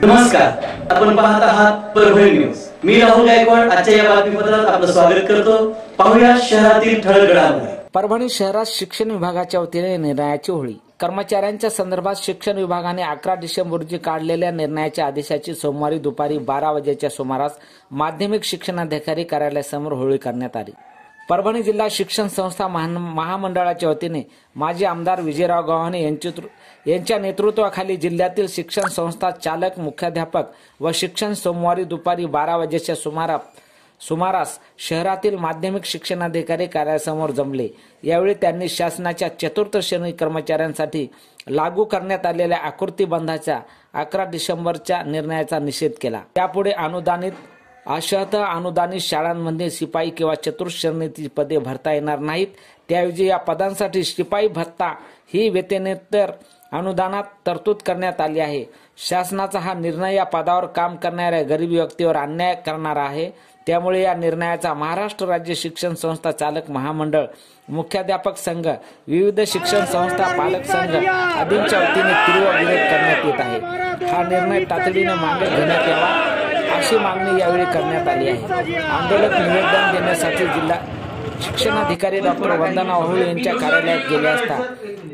नमस्कार, आपण पाहत आहात परभणी न्यूज। मी राहुल गायकवाड आजच्या या बातमीपत्रात आपलं स्वागत करतो। पाहूया शहरातील ठळक घडामोडी। परभणी शहरात शिक्षण विभागाच्या वतीने निर्णयाची होळी। कर्मचाऱ्यांच्या संदर्भात शिक्षण विभागाने 11 डिसेंबर रोजी काढलेल्या निर्णयाच्या आदेशाची सोमवारी दुपारी 12 वाजेच्या सुमारास माध्यमिक शिक्षणाधिकारी कार्यालयासमोर होळी करण्यात आली। परभणी जिल्हा शिक्षण संस्था महामंडळाच्या वतीने माजी आमदार विजयराव गव्हाणे यांच्या नेतृत्वाखाली जिल्ह्यातील शिक्षण संस्था चालक, मुख्याध्यापक व शिक्षण सोमवारी दुपारी 12 वाजेच्या सुमारास शहरातील माध्यमिक शिक्षणाधिकारी कार्यालयासमोर जमले। यावेळी त्यांनी शासनाच्या चतुर्थ श्रेणी कर्मचाऱ्यांसाठी लागू करण्यात आलेल्या आकृती बंधाच्या 11 डिसेंबरच्या निर्णयाचा निषेध केला। त्यापुढे अनुदानित शाळांमध्ये शिपाई किंवा चतुर्थ श्रेणीची पदे भरता येणार नाहीत। त्याऐवजी या पदांसाठी शिपाई भत्ता ही वेतनेतर अनुदानात तरतूद करण्यात आली आहे। शासनाचा हा निर्णय या पदावर काम करणाऱ्या गरीब व्यक्तीवर अन्याय करणारा आहे। त्यामुळे या निर्णयाचा महाराष्ट्र राज्य शिक्षण संस्था चालक महामंडळ, मुख्याध्यापक संघ, विविध शिक्षण संस्था, पालक संघ आदींच्या वतीने तीव्र विरोध करण्यात येत आहे। हा निर्णय तातडीने मागे घेण्यात यावा अशी मागणी यावेळी करण्यात आली आहे। आंदोलक निवेदन देण्यासाठी जिल्हा शिक्षणाधिकारी डॉक्टर वंदना वाहुळ यांच्या कार्यालयात गेले असता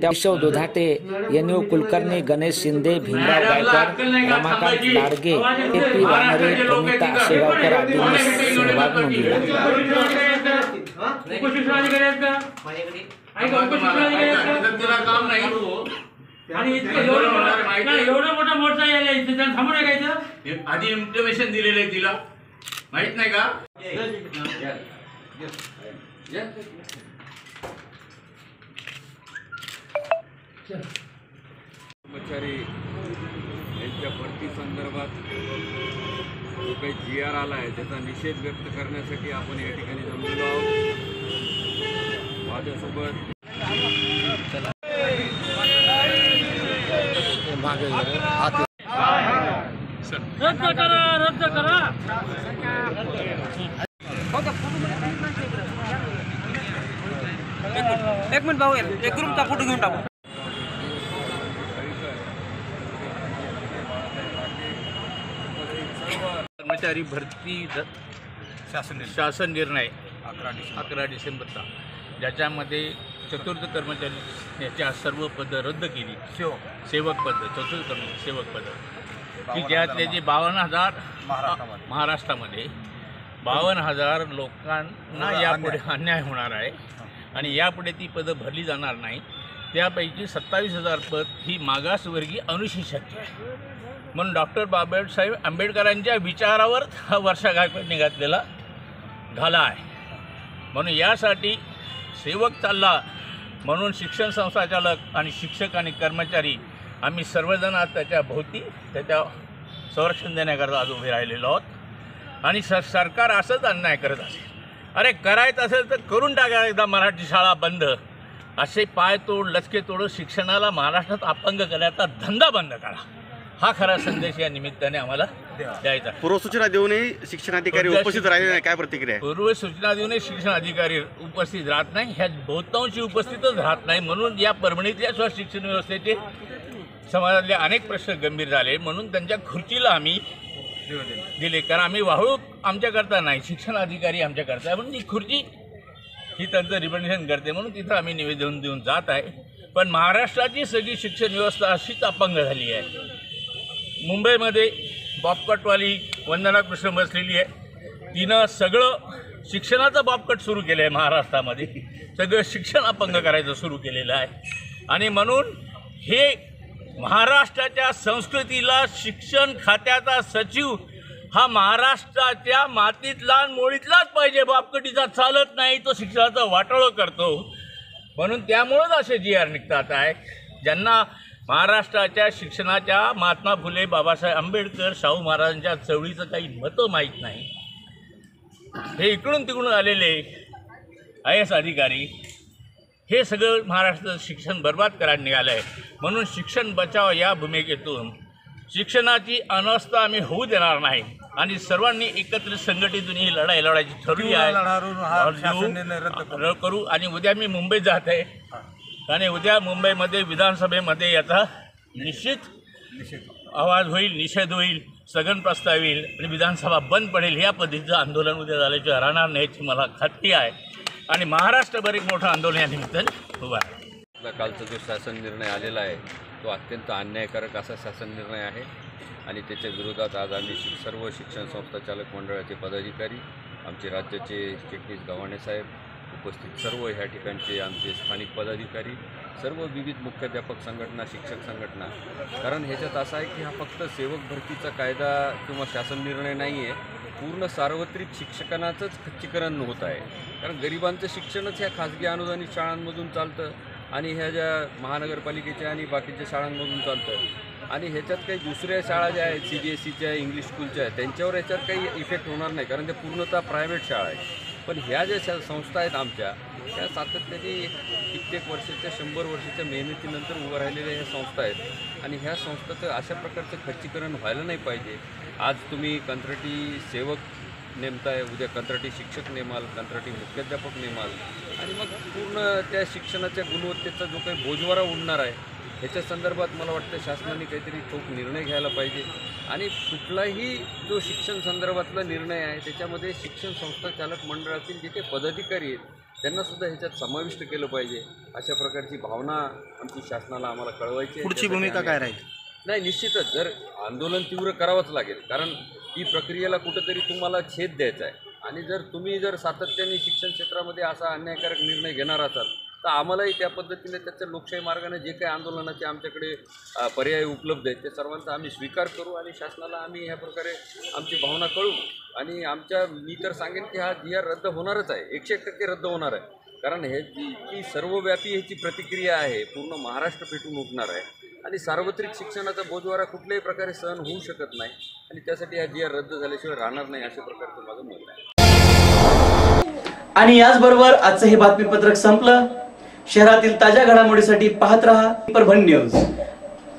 केशव दुधाटे, एनयू कुलकर्णी, गणेश शिंदे, भीमराव गायकवाड, रमाकांत लाडगे, पी वानरे, प्रमिता शेगावकर आदींनी सहभाग नोंदवला। आधी इन्फॉर्मेशन दिलेलं आहे, तिला माहित नाही का? कर्मचारी यांच्या भरती संदर्भात जो काही GR आला आहे त्याचा निषेध व्यक्त करण्यासाठी आपण या ठिकाणी जमलेलो आहोत। माझ्यासोबत रद्द करा एक मिनिट भाऊ, एक ग्रुपचा फोटो घेऊन टाकू। कर्मचारी भरती शासन निर्णय 11 डिसेंबरचा, ज्याच्यामध्ये चतुर्थ कर्मचारी याच्या सर्व पदं रद्द केली। सेवक पद, चतुर्थ सेवक पद की ज्यातले जे 52,000 महाराष्ट्रामध्ये 52,000 लोकांना यापुढे अन्याय होणार आहे आणि यापुढे ती पदं भरली जाणार नाही। त्यापैकी 27,000 पद ही मागासवर्गीय अनुसूचित आहे। म्हणून डॉक्टर बाबासाहेब आंबेडकरांच्या विचारावर हा वर्षागाळा घातलेला घाला आहे। म्हणून यासाठी सेवक चालला म्हणून शिक्षण संस्था चालक आणि शिक्षक आणि कर्मचारी आम्ही सर्वजण आज त्याच्या भोवती त्याच्या संरक्षण देण्याकरता आज उभे राहिलेलो आहोत। आणि सरकार असंच अन्याय करत असेल, अरे करायचं असेल तर करून टाका एकदा मराठी शाळा बंद, असे पायतोड लचकेतोड शिक्षणाला महाराष्ट्रात अपंग करण्याचा धंदा बंद करा, हा खरा संदेश या निमित्ताने आम्हाला द्यायचा। पूर्वसूचना देऊनही शिक्षणाधिकारी उपस्थित राहिले नाही, काय प्रतिक्रिया? पूर्वसूचना देऊनही शिक्षण अधिकारी उपस्थित राहत नाही, ह्या बहुतांशी उपस्थितच राहत नाही। म्हणून या परभणीतल्या सुद्धा शिक्षण व्यवस्थेचे समाजातले अनेक प्रश्न गंभीर झाले, म्हणून त्यांच्या खुर्चीला आम्ही दिले। कारण आम्ही वाहूक आमच्याकरता नाही, शिक्षण अधिकारी आमच्याकरता, म्हणून ही खुर्ची ही त्यांचं रिप्रेझेंटेशन करते, म्हणून तिथं आम्ही निवेदन देऊन जात आहे। पण महाराष्ट्राची सगळी शिक्षण व्यवस्था अशीच अपंग झाली आहे। मुंबईमध्ये बॉबकटवाली वंदना कृष्ण बसलेली आहे, तिनं सगळं शिक्षणाचं बॉबकट सुरू केलं आहे। महाराष्ट्रामध्ये सगळं शिक्षण अपंग करायचं सुरू केलेलं आहे आणि म्हणून हे महाराष्ट्राच्या संस्कृतीला शिक्षण खात्याचा सचिव हा महाराष्ट्राच्या मातीतला मोळीतलाच पाहिजे, बॉबकटीचा चालत नाही, तो शिक्षणाचं वाटोळं करतो। म्हणून त्यामुळेच असे GR निघतात आहे, ज्यांना महाराष्ट्राच्या शिक्षणाच्या महात्मा फुले, बाबासाहेब आंबेडकर, शाहू महाराजांच्या चळवळीचं काही महत्त्व माहीत नाही। हे इकडून तिकडून आलेले IAS अधिकारी हे सगळं महाराष्ट्राचं शिक्षण बर्बाद करायला निघालं आहे। म्हणून शिक्षण बचाव या भूमिकेतून शिक्षणाची अनावस्था आम्ही होऊ देणार नाही आणि सर्वांनी एकत्रित संघटितून ही लढाई लढायची ठरवली आहे। करू आणि उद्या मी मुंबईत जात आहे आणि उद्या मुंबईमध्ये विधानसभेमध्ये याचा निश्चित आवाज होईल, निषेध होईल, स्थगन प्रस्ताव येईल आणि विधानसभा बंद पडेल. या पद्धतीचं आंदोलन उद्या झाल्याशिवाय राहणार नाही याची मला खात्री आहे आणि महाराष्ट्रभर एक मोठं आंदोलन या निमित्ताने उभं आहे. कालचा जो शासन निर्णय आलेला आहे तो अत्यंत अन्यायकारक असा शासन निर्णय आहे आणि त्याच्या विरोधात आज आम्ही सर्व शिक्षण संस्था चालक मंडळाचे पदाधिकारी, आमचे राज्याचे चिटणीस गव्हाणे साहेब, उपस्थित सर्व ह्या ठिकाणचे आमचे स्थानिक पदाधिकारी, सर्व विविध मुख्याध्यापक संघटना, शिक्षक संघटना. कारण ह्याच्यात असं आहे की हा फक्त सेवक भरतीचा कायदा किंवा शासन निर्णय नाही आहे, पूर्ण सार्वत्रिक शिक्षकांचंच खच्चीकरण होत आहे. कारण गरिबांचं शिक्षणच ह्या खाजगी अनुदानित शाळांमधून चालतं आणि ह्या ज्या महानगरपालिकेच्या आणि बाकीच्या शाळांमधून चालतं आणि ह्याच्यात काही दुसऱ्या शाळा ज्या आहेत CBSEच्या, इंग्लिश स्कूलच्या आहेत, त्यांच्यावर ह्याच्यात काही इफेक्ट होणार नाही कारण ते पूर्णतः प्रायव्हेट शाळा आहे. पण ह्या ज्या संस्था आहेत आमच्या, त्या सातत्याने कित्येक वर्षाच्या 100 वर्षाच्या मेहनतीनंतर उभं राहिलेल्या ह्या संस्था आहेत आणि ह्या संस्थाचं अशा प्रकारचं खच्चीकरण व्हायला नाही पाहिजे. आज तुम्ही कंत्राटी सेवक नेमताय, उद्या कंत्राटी शिक्षक नेमाल, कंत्राटी मुख्याध्यापक नेमाल आणि मग पूर्ण त्या शिक्षणाच्या गुणवत्तेचा जो काही बोजवारा उडणार आहे ह्याच्या संदर्भात मला वाटतं शासनाने काहीतरी ठोक निर्णय घ्यायला पाहिजे आणि कुठलाही जो शिक्षण संदर्भातला निर्णय आहे त्याच्यामध्ये शिक्षण संस्था चालक मंडळातील जे काही पदाधिकारी आहेत त्यांनासुद्धा ह्याच्यात समाविष्ट केलं पाहिजे. अशा प्रकारची भावना आमची शासनाला आम्हाला कळवायची आहे. पुढची भूमिका काय राहील? नाही, निश्चितच जर आंदोलन तीव्र करावंच लागेल कारण ही प्रक्रियेला कुठंतरी तुम्हाला छेद द्यायचा आहे आणि जर तुम्ही सातत्याने शिक्षण क्षेत्रामध्ये असा अन्यायकारक निर्णय घेणार असाल तर आम्हालाही त्या पद्धतीने त्याच्या लोकशाही मार्गाने जे काही आंदोलनाचे आमच्याकडे पर्याय उपलब्ध आहेत ते सर्वांचा आम्ही स्वीकार करू आणि शासनाला आम्ही ह्या प्रकारे आमची भावना कळू आणि मी तर सांगेन की हा GR रद्द होणारच आहे, 101% रद्द होणार आहे. कारण हे जी सर्वव्यापी ह्याची प्रतिक्रिया आहे, पूर्ण महाराष्ट्र पेटून उठणार आहे आणि सार्वत्रिक शिक्षणाचा बोजवारा कुठल्याही प्रकारे सहन होऊ शकत नाही आणि त्यासाठी हा GR रद्द झाल्याशिवाय राहणार नाही अशा प्रकारचं माझं मत आहे. आणि याचबरोबर आजचं हे बातमीपत्रक संपलं. शहरातील ताज्या घडामोडीसाठी पाहत रहा परभणी न्यूज.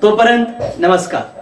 तोपर्यंत नमस्कार.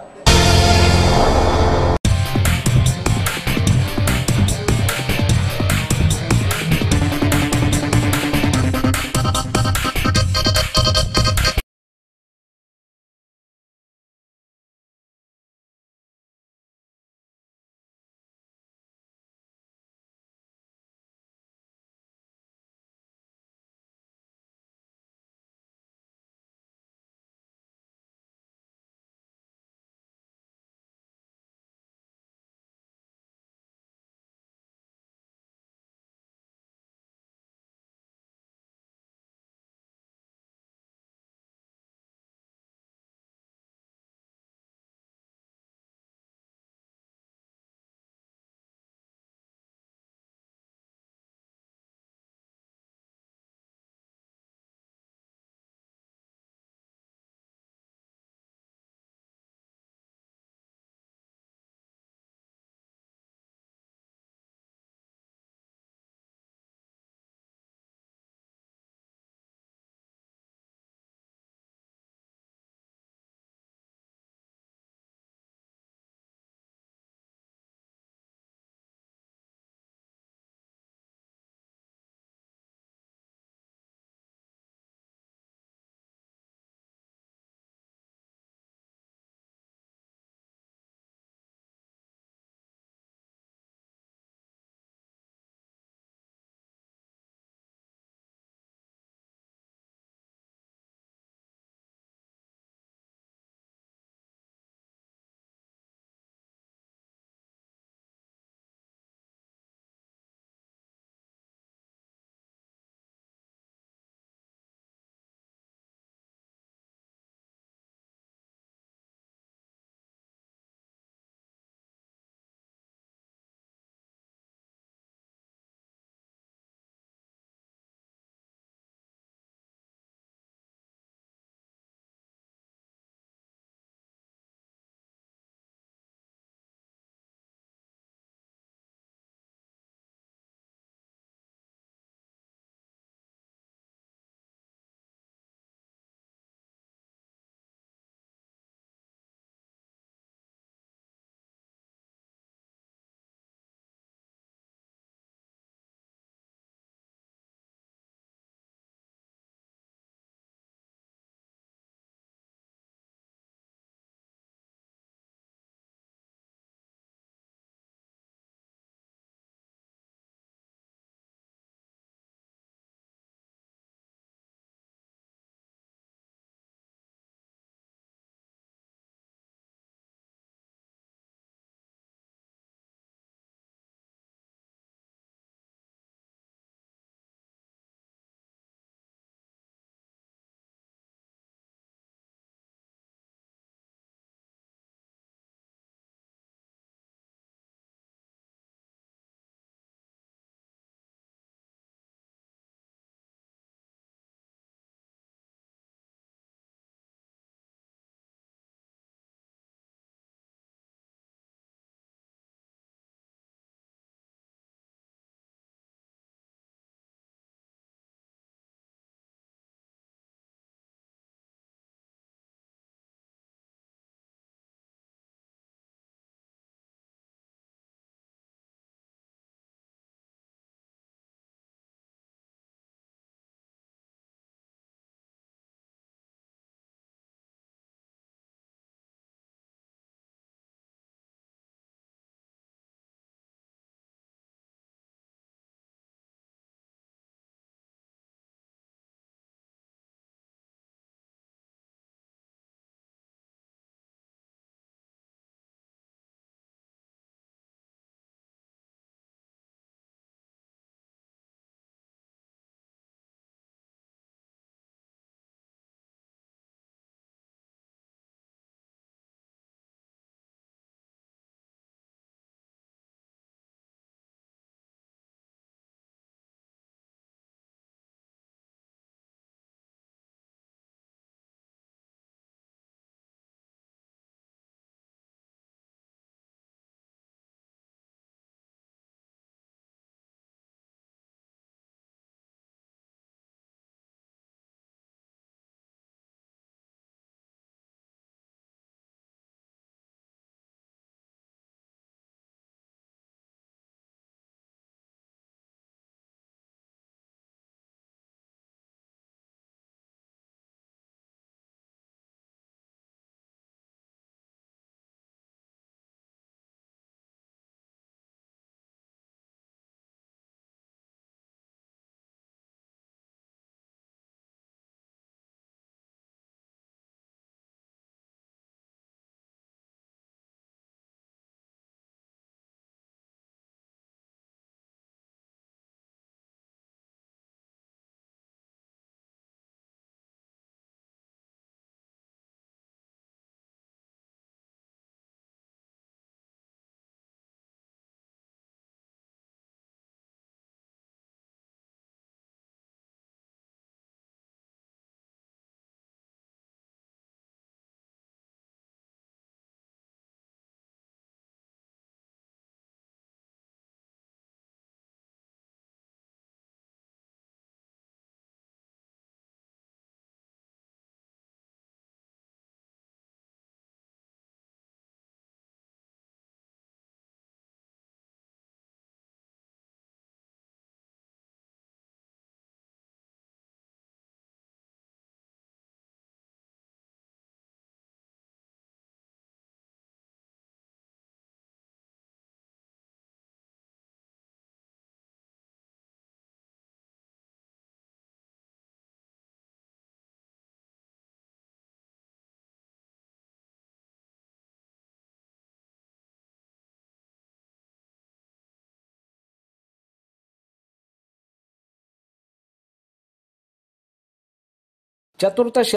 चतुर्थ